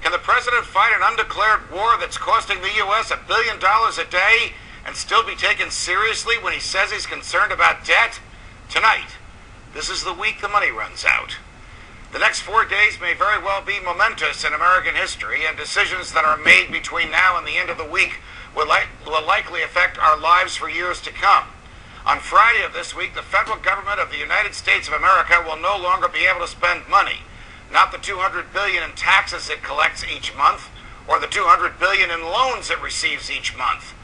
Can the president fight an undeclared war that's costing the U.S. $1 billion a day and still be taken seriously when he says he's concerned about debt? Tonight, this is the week the money runs out. The next 4 days may very well be momentous in American history, and decisions that are made between now and the end of the week will likely affect our lives for years to come. On Friday of this week, the federal government of the United States of America will no longer be able to spend money. Not the $200 billion in taxes it collects each month, or the $200 billion in loans it receives each month.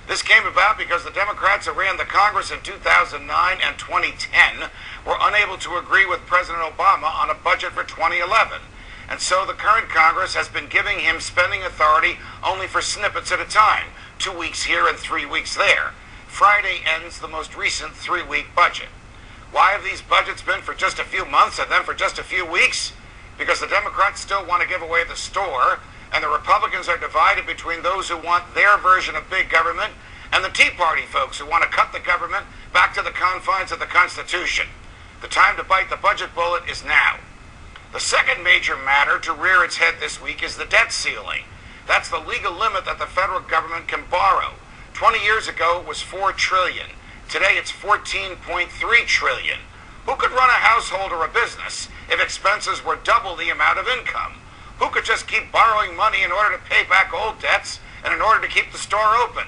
This came about because the Democrats who ran the Congress in 2009 and 2010 were unable to agree with President Obama on a budget for 2011. And so the current Congress has been giving him spending authority only for snippets at a time, 2 weeks here and 3 weeks there. Friday ends the most recent 3-week budget. Why have these budgets been for just a few months and then for just a few weeks? Because the Democrats still want to give away the store, and the Republicans are divided between those who want their version of big government and the Tea Party folks who want to cut the government back to the confines of the Constitution. The time to bite the budget bullet is now. The second major matter to rear its head this week is the debt ceiling. That's the legal limit that the federal government can borrow. 20 years ago, it was $4 trillion. Today, it's $14.3 trillion. Who could run a household or a business if expenses were double the amount of income? Who could just keep borrowing money in order to pay back old debts and in order to keep the store open?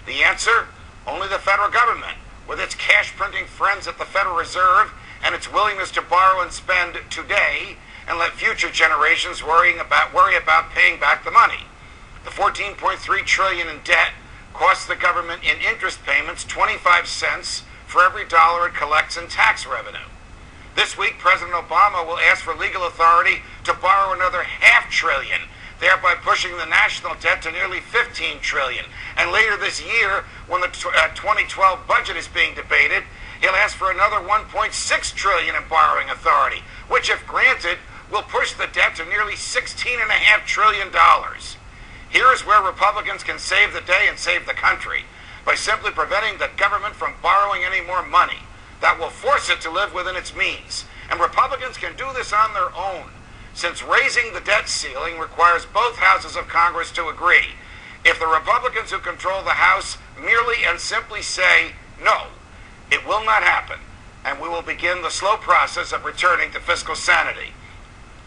The answer? Only the federal government, with its cash-printing friends at the Federal Reserve and its willingness to borrow and spend today and let future generations worry about paying back the money. The $14.3 trillion in debt costs the government in interest payments 25 cents for every dollar it collects in tax revenue. This week, President Obama will ask for legal authority to borrow another $500 billion, thereby pushing the national debt to nearly $15 trillion. And later this year, when the 2012 budget is being debated, he'll ask for another $1.6 trillion in borrowing authority, which, if granted, will push the debt to nearly $16.5 trillion. Here is where Republicans can save the day and save the country, by simply preventing the government from borrowing any more money. That will force it to live within its means. And Republicans can do this on their own, since raising the debt ceiling requires both houses of Congress to agree. If the Republicans who control the House merely and simply say no, it will not happen, and we will begin the slow process of returning to fiscal sanity.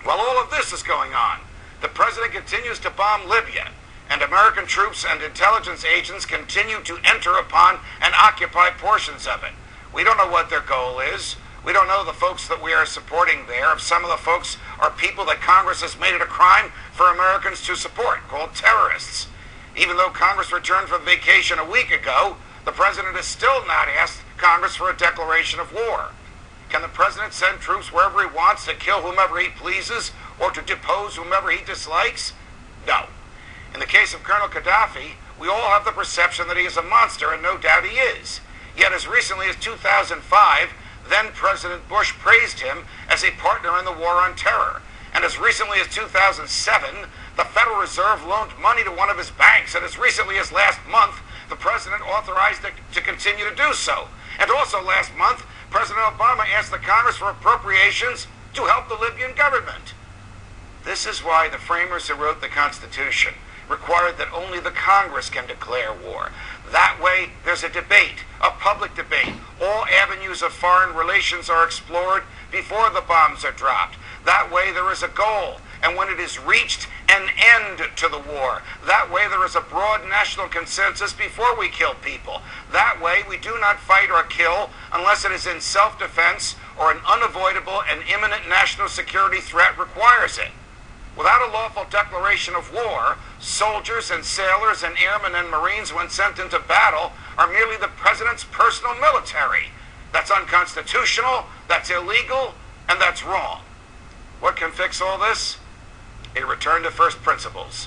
While all of this is going on, the president continues to bomb Libya, and American troops and intelligence agents continue to enter upon and occupy portions of it. We don't know what their goal is. We don't know the folks that we are supporting there. If some of the folks are people that Congress has made it a crime for Americans to support, called terrorists. Even though Congress returned from vacation a week ago, the president has still not asked Congress for a declaration of war. Can the president send troops wherever he wants to kill whomever he pleases or to depose whomever he dislikes? No. In the case of Colonel Gaddafi, we all have the perception that he is a monster, and no doubt he is. Yet as recently as 2005, then-President Bush praised him as a partner in the war on terror. And as recently as 2007, the Federal Reserve loaned money to one of his banks, and as recently as last month, the president authorized it to continue to do so. And also last month, President Obama asked the Congress for appropriations to help the Libyan government. This is why the framers who wrote the Constitution required that only the Congress can declare war. That way, there's a debate, a public debate. All avenues of foreign relations are explored before the bombs are dropped. That way, there is a goal, and when it is reached, an end to the war. That way, there is a broad national consensus before we kill people. That way, we do not fight or kill unless it is in self-defense or an unavoidable and imminent national security threat requires it. Without a lawful declaration of war, soldiers and sailors and airmen and Marines, when sent into battle, are merely the president's personal military. That's unconstitutional, that's illegal, and that's wrong. What can fix all this? A return to first principles.